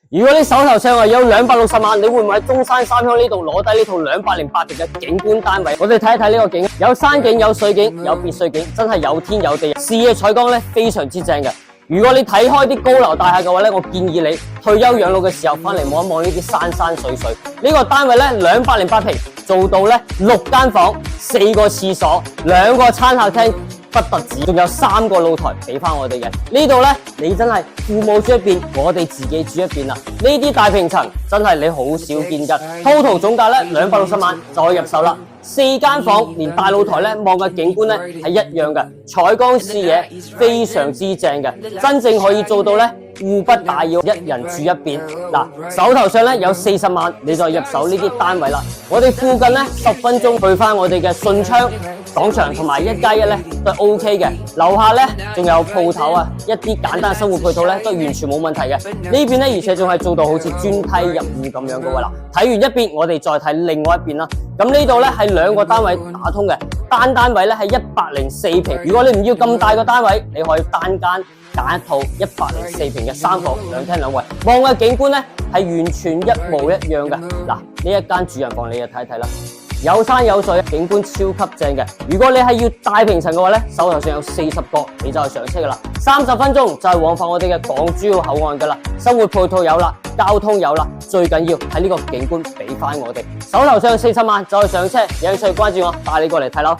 如果你手頭上有260萬，你會唔會喺中山三鄉呢度攞低呢套208平嘅景觀單位？我哋睇一睇呢個景，有山景、有水景、有別墅景，真係有天有地，視野採光咧非常之正嘅。如果你睇開啲高樓大廈嘅話咧，我建議你退休養老嘅時候翻嚟望一望呢啲山山水水。呢個單位咧208平，做到咧6間房、4個廁所、2個餐客廳。不特止，仲有3個露台俾翻我哋嘅。呢度呢，你真係父母住一邊，我哋自己住一邊啦。呢啲大平層真係你好少見噶。total總價呢260萬就可以入手啦。4間房連大露台呢望嘅景觀呢係一樣嘅，採光視野非常之正嘅，真正可以做到呢互不打擾，一人住一邊。嗱，手頭上呢有40萬，你就入手呢啲單位啦。我哋附近呢10分鐘去翻我哋嘅順昌廣場同埋1+1咧都係 OK 嘅，樓下咧仲有鋪頭啊，一啲簡單生活配套咧都完全冇問題嘅。呢邊咧而且仲係做到好似專梯入戶咁樣嘅喎啦。睇完一邊，我哋再睇另外一邊啦。咁呢度咧係2個單位打通嘅，單位咧係104平。如果你唔要咁大個單位，你可以單間揀一套104平嘅3房2廳2衛，望嘅景觀咧係完全一模一樣嘅。嗱，呢一間主人房你就睇一睇啦。有山有水，景觀超級正嘅。如果你係要大平層嘅話咧，手頭上有40個，你就係上車噶啦。30分鐘就係往返我哋嘅港珠澳口岸噶啦。生活配套有啦，交通有啦，最緊要係呢個景觀俾翻我哋。手頭上40萬就係上車，有興趣關注我，帶你過嚟睇樓。